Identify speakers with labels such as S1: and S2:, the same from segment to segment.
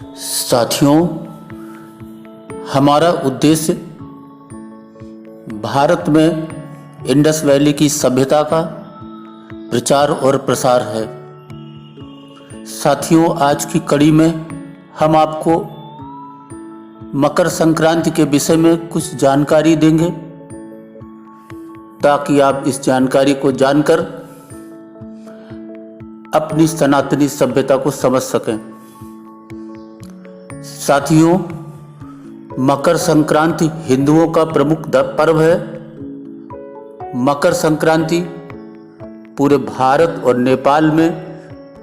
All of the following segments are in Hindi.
S1: साथियों, हमारा उद्देश्य भारत में इंडस वैली की सभ्यता का प्रचार और प्रसार है। साथियों, आज की कड़ी में हम आपको मकर संक्रांति के विषय में कुछ जानकारी देंगे ताकि आप इस जानकारी को जानकर अपनी सनातनी सभ्यता को समझ सकें। साथियों, मकर संक्रांति हिंदुओं का प्रमुख पर्व है। मकर संक्रांति पूरे भारत और नेपाल में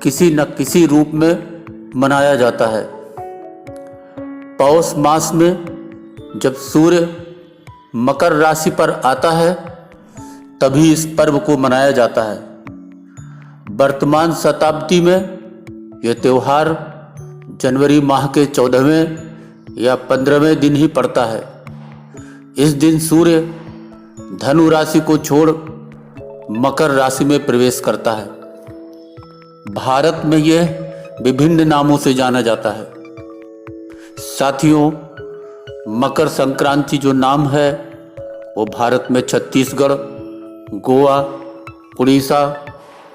S1: किसी न किसी रूप में मनाया जाता है। पौष मास में जब सूर्य मकर राशि पर आता है तभी इस पर्व को मनाया जाता है। वर्तमान शताब्दी में यह त्यौहार जनवरी माह के 14वें या 15वें दिन ही पड़ता है। इस दिन सूर्य धनु राशि को छोड़ मकर राशि में प्रवेश करता है। भारत में यह विभिन्न नामों से जाना जाता है। साथियों, मकर संक्रांति जो नाम है वो भारत में छत्तीसगढ़, गोवा, उड़ीसा,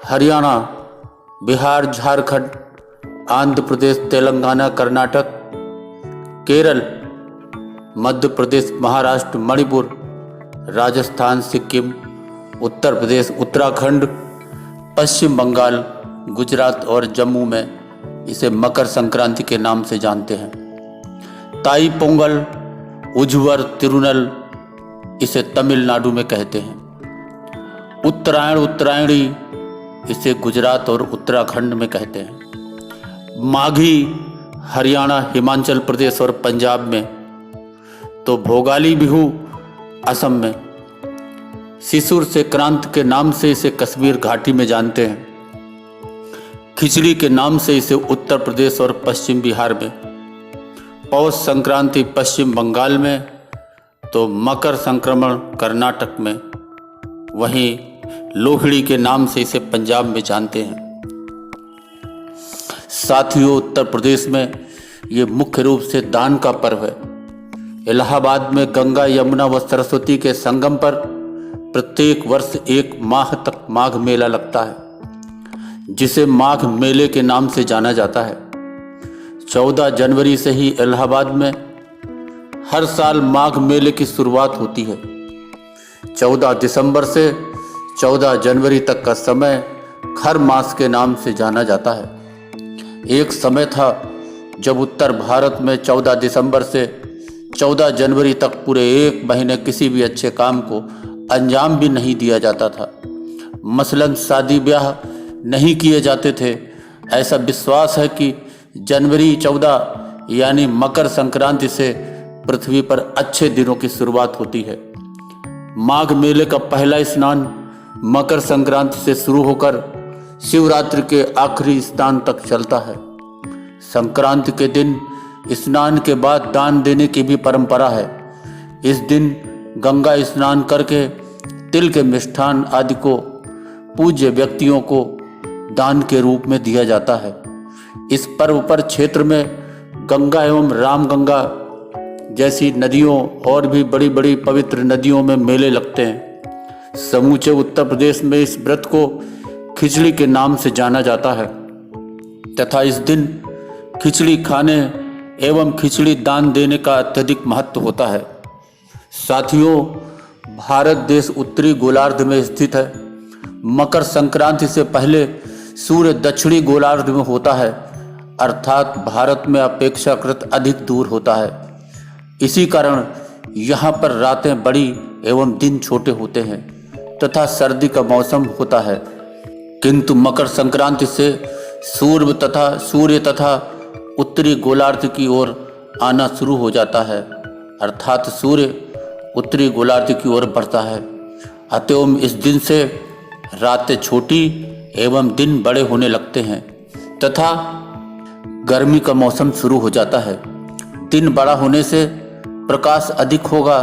S1: हरियाणा, बिहार, झारखंड, आंध्र प्रदेश, तेलंगाना, कर्नाटक, केरल, मध्य प्रदेश, महाराष्ट्र, मणिपुर, राजस्थान, सिक्किम, उत्तर प्रदेश, उत्तराखंड, पश्चिम बंगाल, गुजरात और जम्मू में इसे मकर संक्रांति के नाम से जानते हैं। ताई पोंगल, उज्वर, तिरुनल इसे तमिलनाडु में कहते हैं। उत्तरायण, उत्तरायणी इसे गुजरात और उत्तराखंड में कहते हैं। माघी हरियाणा, हिमाचल प्रदेश और पंजाब में, तो भोगाली बिहू असम में। शिशुर संक्रांति के नाम से इसे कश्मीर घाटी में जानते हैं। खिचड़ी के नाम से इसे उत्तर प्रदेश और पश्चिम बिहार में। पौष संक्रांति पश्चिम बंगाल में, तो मकर संक्रमण कर्नाटक में। वहीं लोहड़ी के नाम से इसे पंजाब में जानते हैं। साथियों, उत्तर प्रदेश में ये मुख्य रूप से दान का पर्व है। इलाहाबाद में गंगा, यमुना व सरस्वती के संगम पर प्रत्येक वर्ष 1 माह तक माघ मेला लगता है, जिसे माघ मेले के नाम से जाना जाता है। 14 जनवरी से ही इलाहाबाद में हर साल माघ मेले की शुरुआत होती है। 14 दिसंबर से 14 जनवरी तक का समय खर मास के नाम से जाना जाता है। एक समय था जब उत्तर भारत में 14 दिसंबर से 14 जनवरी तक पूरे 1 महीने किसी भी अच्छे काम को अंजाम भी नहीं दिया जाता था। मसलन शादी ब्याह नहीं किए जाते थे। ऐसा विश्वास है कि जनवरी 14 यानी मकर संक्रांति से पृथ्वी पर अच्छे दिनों की शुरुआत होती है। माघ मेले का पहला स्नान मकर संक्रांति से शुरू होकर शिवरात्रि के आखिरी स्नान तक चलता है। संक्रांति के दिन स्नान के बाद दान देने की भी परंपरा है। इस दिन गंगा स्नान करके तिल के मिष्ठान आदि को पूज्य व्यक्तियों को दान के रूप में दिया जाता है। इस पर्व पर क्षेत्र में गंगा एवं रामगंगा जैसी नदियों और भी बड़ी बड़ी पवित्र नदियों में मेले लगते हैं। समूचे उत्तर प्रदेश में इस व्रत को खिचड़ी के नाम से जाना जाता है तथा इस दिन खिचड़ी खाने एवं खिचड़ी दान देने का अत्यधिक महत्व होता है। साथियों, भारत देश उत्तरी गोलार्ध में स्थित है। मकर संक्रांति से पहले सूर्य दक्षिणी गोलार्ध में होता है, अर्थात भारत में अपेक्षाकृत अधिक दूर होता है। इसी कारण यहाँ पर रातें बड़ी एवं दिन छोटे होते हैं तथा सर्दी का मौसम होता है। किंतु मकर संक्रांति से सूर्य तथा उत्तरी गोलार्ध की ओर आना शुरू हो जाता है, अर्थात सूर्य उत्तरी गोलार्ध की ओर बढ़ता है। अतएव इस दिन से रातें छोटी एवं दिन बड़े होने लगते हैं तथा गर्मी का मौसम शुरू हो जाता है। दिन बड़ा होने से प्रकाश अधिक होगा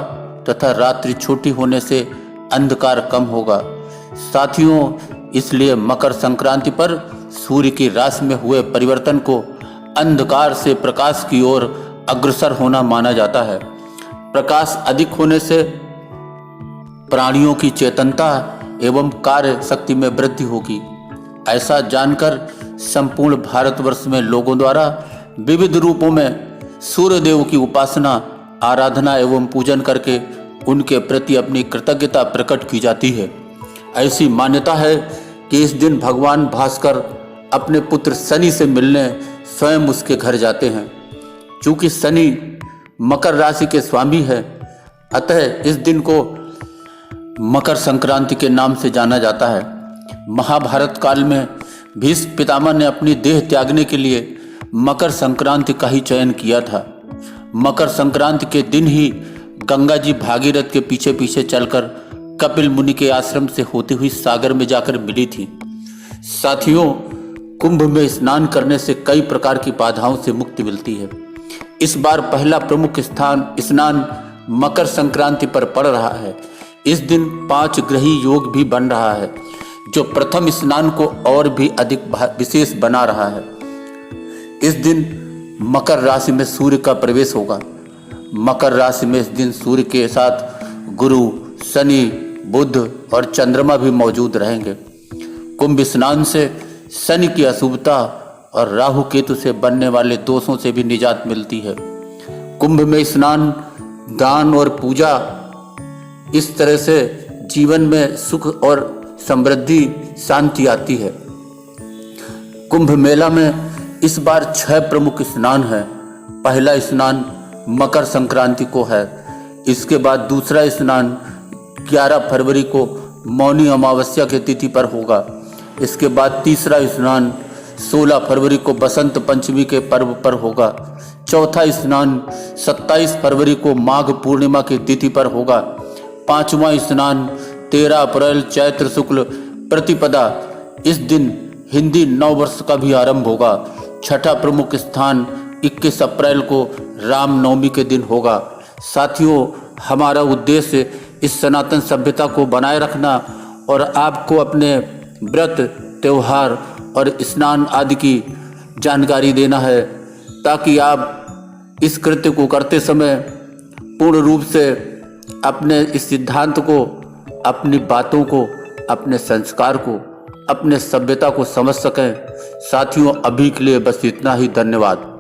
S1: तथा रात्रि छोटी होने से अंधकार कम होगा। साथियों, इसलिए मकर संक्रांति पर सूर्य की राशि में हुए परिवर्तन को अंधकार से प्रकाश की ओर अग्रसर होना माना जाता है। प्रकाश अधिक होने से प्राणियों की चेतनता एवं कार्य शक्ति में वृद्धि होगी। ऐसा जानकर संपूर्ण भारतवर्ष में लोगों द्वारा विविध रूपों में सूर्य देव की उपासना, आराधना एवं पूजन करके उनके प्रति अपनी कृतज्ञता प्रकट की जाती है। ऐसी मान्यता है कि इस दिन भगवान भास्कर अपने पुत्र शनि से मिलने स्वयं उसके घर जाते हैं। चूंकि शनि मकर राशि के स्वामी है, अतः इस दिन को मकर संक्रांति के नाम से जाना जाता है। महाभारत काल में भीष्म पितामह ने अपनी देह त्यागने के लिए मकर संक्रांति का ही चयन किया था। मकर संक्रांति के दिन ही गंगा जी भागीरथ के पीछे पीछे चलकर कपिल मुनि के आश्रम से होती हुई सागर में जाकर मिली थी। साथियों, कुंभ में स्नान करने से कई प्रकार की बाधाओं से मुक्ति मिलती है। इस बार पहला प्रमुख स्नान मकर संक्रांति पर पड़ रहा है। इस दिन 5 ग्रही योग भी बन रहा है, जो प्रथम स्नान को और भी अधिक विशेष बना रहा है। इस दिन मकर राशि में सूर्य का प्रवेश होगा। मकर राशि में इस दिन सूर्य के साथ गुरु, शनि, बुध और चंद्रमा भी मौजूद रहेंगे। कुंभ स्नान से शनि की अशुभता और राहु केतु से बनने वाले दोषों से भी निजात मिलती है। कुंभ में स्नान, दान और पूजा, इस तरह से जीवन में सुख और समृद्धि, शांति आती है। कुंभ मेला में इस बार 6 प्रमुख स्नान है। पहला स्नान मकर संक्रांति को है। इसके बाद दूसरा स्नान 11 फरवरी को मौनी अमावस्या की तिथि पर होगा। इसके बाद तीसरा स्नान 16 फरवरी को बसंत पंचमी के पर्व पर होगा। चौथा स्नान 27 फरवरी को माघ पूर्णिमा की तिथि पर होगा। पांचवा स्नान 13 अप्रैल चैत्र शुक्ल प्रतिपदा, इस दिन हिंदी नव वर्ष का भी आरंभ होगा। छठा प्रमुख स्थान 21 अप्रैल को रामनवमी के दिन होगा। साथियों, हमारा उद्देश्य इस सनातन सभ्यता को बनाए रखना और आपको अपने व्रत, त्योहार और स्नान आदि की जानकारी देना है, ताकि आप इस कृत्य को करते समय पूर्ण रूप से अपने इस सिद्धांत को, अपनी बातों को, अपने संस्कार को, अपने सभ्यता को समझ सकें। साथियों, अभी के लिए बस इतना ही। धन्यवाद।